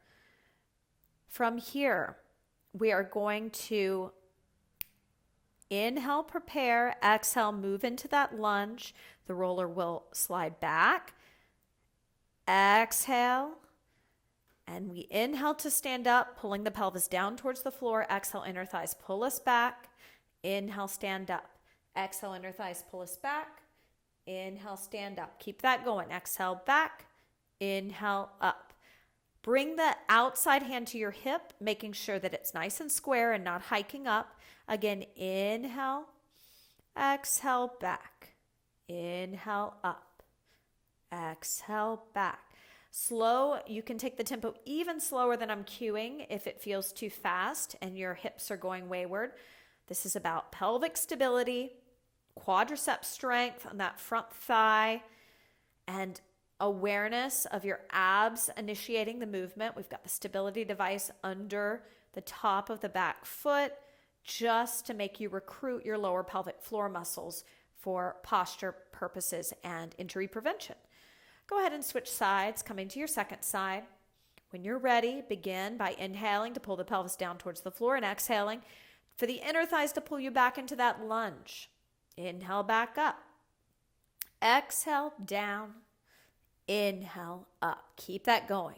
From here, we are going to inhale, prepare, exhale, move into that lunge. The roller will slide back. Exhale. And we inhale to stand up, pulling the pelvis down towards the floor. Exhale, inner thighs pull us back. Inhale, stand up. Exhale, inner thighs pull us back. Inhale, stand up. Keep that going. Exhale, back. Inhale, up. Bring the outside hand to your hip, making sure that it's nice and square and not hiking up. Again, inhale, exhale, back. Inhale, up. Exhale, back. Slow, you can take the tempo even slower than I'm cueing if it feels too fast and your hips are going wayward. This is about pelvic stability, quadricep strength on that front thigh, and awareness of your abs initiating the movement. We've got the stability device under the top of the back foot just to make you recruit your lower pelvic floor muscles for posture purposes and injury prevention. Go ahead and switch sides, coming to your second side. When you're ready, begin by inhaling to pull the pelvis down towards the floor and exhaling for the inner thighs to pull you back into that lunge. Inhale, back up. Exhale, down. Inhale, up. Keep that going.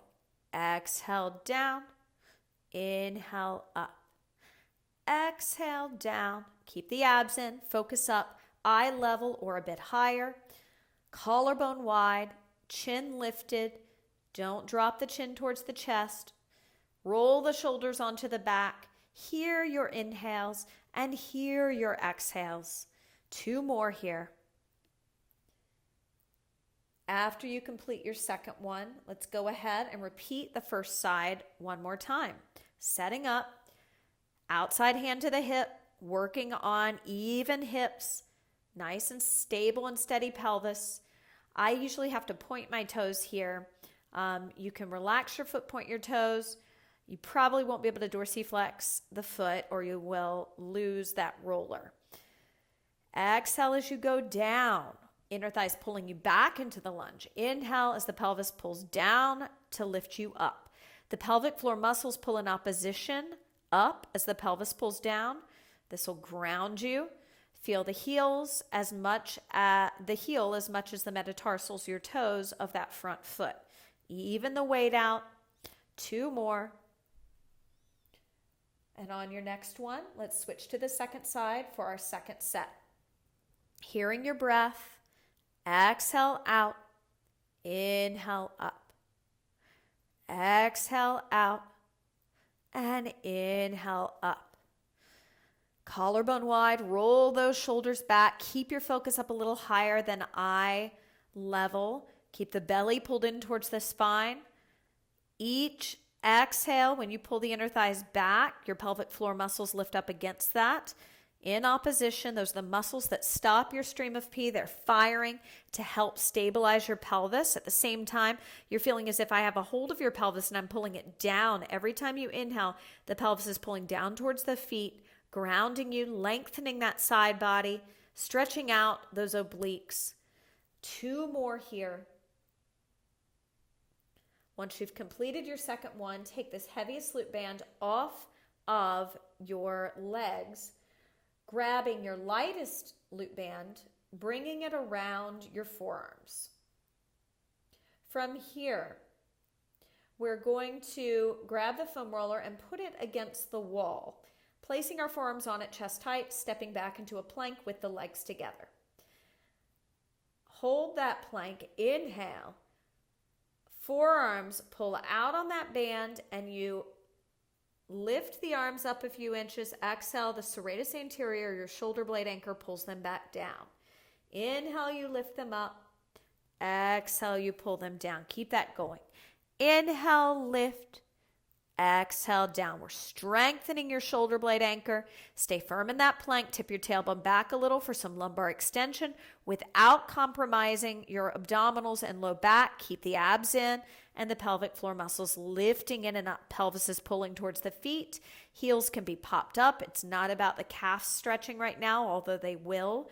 Exhale, down. Inhale, up. Exhale, down. Keep the abs in. Focus up. Eye level or a bit higher. Collarbone wide. Chin lifted. Don't drop the chin towards the chest. Roll the shoulders onto the back. Hear your inhales and hear your exhales. 2 more here. After you complete your second one, let's go ahead and repeat the first side one more time. Setting up, outside hand to the hip, working on even hips, nice and stable and steady pelvis. I usually have to point my toes here. You can relax your foot, point your toes. You probably won't be able to dorsiflex the foot or you will lose that roller. Exhale as you go down. Inner thighs pulling you back into the lunge. Inhale as the pelvis pulls down to lift you up. The pelvic floor muscles pull in opposition up as the pelvis pulls down. This will ground you. Feel the heels as much as the metatarsals, your toes of that front foot. Even the weight out. 2 more. And on your next one, let's switch to the second side for our second set. Hearing your breath. Exhale out. Inhale up. Exhale out. And inhale up. Collarbone wide, roll those shoulders back. Keep your focus up a little higher than eye level. Keep the belly pulled in towards the spine. Each exhale, when you pull the inner thighs back, your pelvic floor muscles lift up against that. In opposition, those are the muscles that stop your stream of pee. They're firing to help stabilize your pelvis. At the same time, you're feeling as if I have a hold of your pelvis and I'm pulling it down. Every time you inhale, the pelvis is pulling down towards the feet, grounding you, lengthening that side body, stretching out those obliques. 2 more here. Once you've completed your second one, take this heaviest loop band off of your legs, grabbing your lightest loop band, bringing it around your forearms. From here, we're going to grab the foam roller and put it against the wall, placing our forearms on it chest height, stepping back into a plank with the legs together. Hold that plank, inhale. Forearms pull out on that band and you lift the arms up a few inches. Exhale, the serratus anterior, your shoulder blade anchor pulls them back down. Inhale, you lift them up. Exhale, you pull them down. Keep that going. Inhale, lift. Exhale, down. We're strengthening your shoulder blade anchor. Stay firm in that plank. Tip your tailbone back a little for some lumbar extension without compromising your abdominals and low back. Keep the abs in and the pelvic floor muscles lifting in and up. Pelvis is pulling towards the feet. Heels can be popped up. It's not about the calves stretching right now, although they will.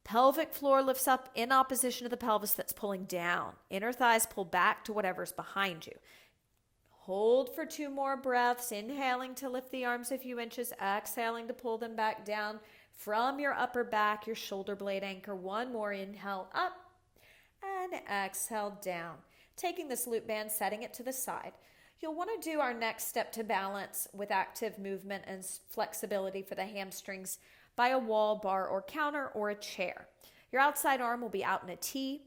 Pelvic floor lifts up in opposition to the pelvis that's pulling down. Inner thighs pull back to whatever's behind you. Hold for 2 more breaths, inhaling to lift the arms a few inches, exhaling to pull them back down from your upper back, your shoulder blade anchor. 1 more inhale up and exhale down. Taking this loop band, setting it to the side. You'll want to do our next step to balance with active movement and flexibility for the hamstrings by a wall, bar, or counter, or a chair. Your outside arm will be out in a T.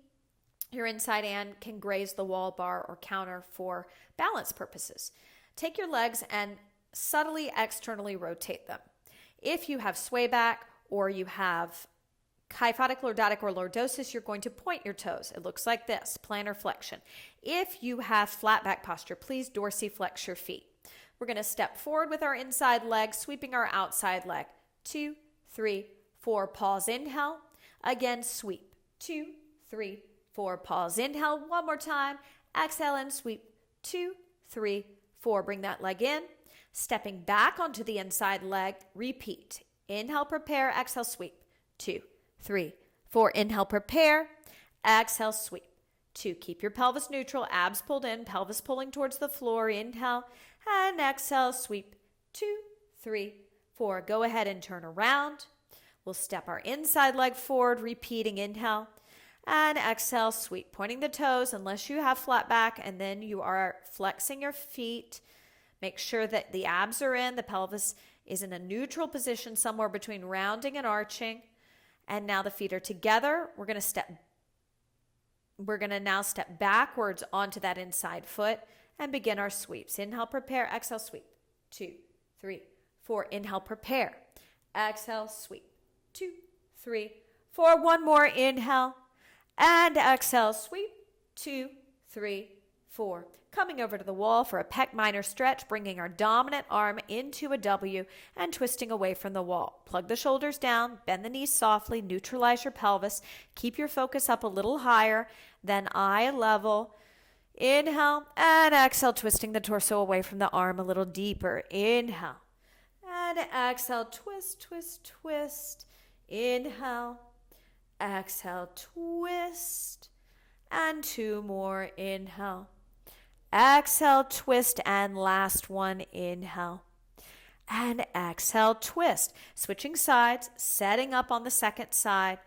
Your inside hand can graze the wall, bar, or counter for balance purposes. Take your legs and subtly externally rotate them. If you have sway back or you have kyphotic, lordotic, or lordosis, you're going to point your toes. It looks like this, plantar flexion. If you have flat back posture, please dorsiflex your feet. We're going to step forward with our inside leg, sweeping our outside leg. 2, 3, 4, pause, inhale. Again, sweep. 2, 3, 4, pause, inhale. 1 more time. Exhale and sweep. 2, 3, 4. Bring that leg in. Stepping back onto the inside leg. Repeat. Inhale, prepare. Exhale, sweep. 2, 3, 4. Inhale, prepare. Exhale, sweep. 2. Keep your pelvis neutral. Abs pulled in. Pelvis pulling towards the floor. Inhale and exhale, sweep. 2, 3, 4. Go ahead and turn around. We'll step our inside leg forward. Repeating. Inhale and exhale, sweep. Pointing the toes unless you have flat back, and then you are flexing your feet. Make sure that the abs are in. The pelvis is in a neutral position somewhere between rounding and arching. And now the feet are together. We're going to now step backwards onto that inside foot and begin our sweeps. Inhale, prepare, exhale, sweep. 2, 3, 4. Inhale, prepare. Exhale, sweep. 2, 3, 4. 1 more. Inhale and exhale, sweep. 2, 3, 4. Coming over to the wall for a Pec Minor Stretch, bringing our dominant arm into a W and twisting away from the wall. Plug the shoulders down, bend the knees softly, neutralize your pelvis. Keep your focus up a little higher than eye level. Inhale and exhale, twisting the torso away from the arm a little deeper. Inhale and exhale, twist, twist, twist. Inhale, exhale, twist. And 2 more. Inhale. Exhale, twist, and last one. Inhale. And exhale, twist. Switching sides, setting up on the second side.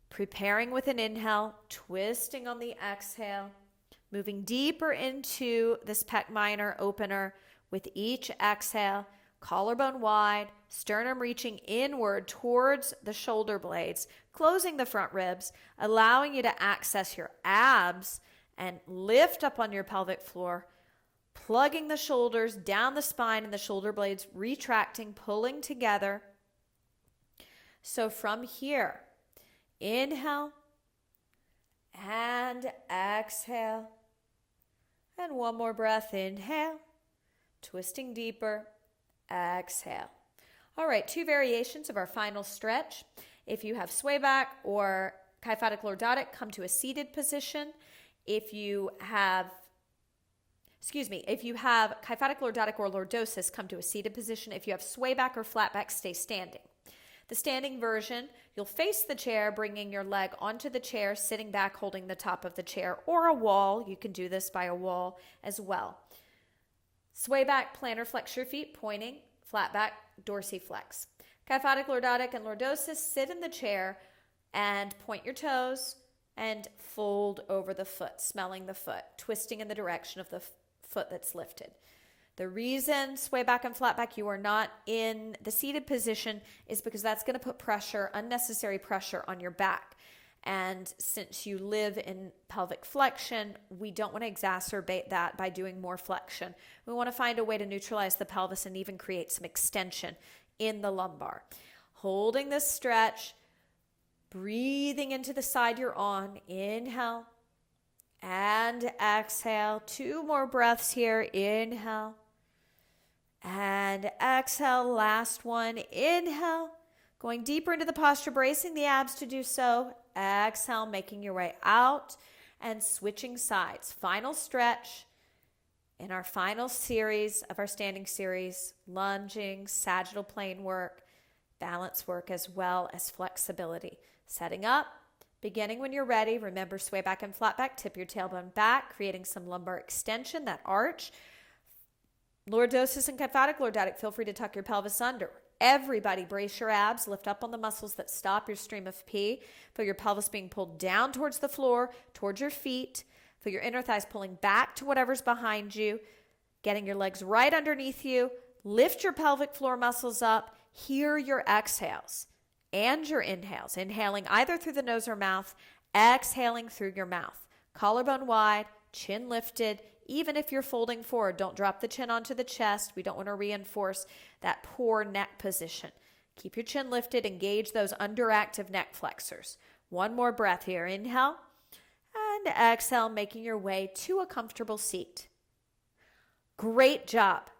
Preparing with an inhale, twisting on the exhale. Moving deeper into this Pec Minor opener with each exhale. Collarbone wide, sternum reaching inward towards the shoulder blades, closing the front ribs, allowing you to access your abs and lift up on your pelvic floor, plugging the shoulders down the spine and the shoulder blades retracting, pulling together. So from here, inhale and exhale And one more breath, inhale, twisting deeper, exhale. All right, 2 variations of our final stretch. If you have sway back or kyphotic lordotic, come to a seated position. If you have kyphotic lordotic or lordosis, come to a seated position. If you have sway back or flat back, stay standing. The standing version, you'll face the chair, bringing your leg onto the chair, sitting back, holding the top of the chair, or a wall. You can do this by a wall as well. Sway back, plantar flex your feet, pointing, flat back, dorsiflex. Kyphotic lordotic and lordosis, sit in the chair and point your toes and fold over the foot, smelling the foot, twisting in the direction of the foot that's lifted. The reason sway back and flat back you are not in the seated position is because that's going to put pressure, unnecessary pressure on your back. And since you live in pelvic flexion, we don't want to exacerbate that by doing more flexion. We want to find a way to neutralize the pelvis and even create some extension in the lumbar. Holding this stretch, breathing into the side you're on. Inhale and exhale. 2 more breaths here. Inhale and exhale. Last one. Inhale. Going deeper into the posture, bracing the abs to do so. Exhale, making your way out and switching sides. Final stretch in our final series of our standing series, lunging, sagittal plane work, balance work, as well as flexibility. Setting up, beginning when you're ready. Remember, sway back and flat back, tip your tailbone back, creating some lumbar extension, that arch. Lordosis and kyphotic lordotic, feel free to tuck your pelvis under. Everybody brace your abs, lift up on the muscles that stop your stream of pee. Feel your pelvis being pulled down towards the floor, towards your feet. Feel your inner thighs pulling back to whatever's behind you, getting your legs right underneath you. Lift your pelvic floor muscles up. Hear your exhales and your inhales. Inhaling either through the nose or mouth, exhaling through your mouth. Collarbone wide, chin lifted. Even if you're folding forward, don't drop the chin onto the chest. We don't want to reinforce that poor neck position. Keep your chin lifted. Engage those underactive neck flexors. One more breath here. Inhale and exhale, making your way to a comfortable seat. Great job.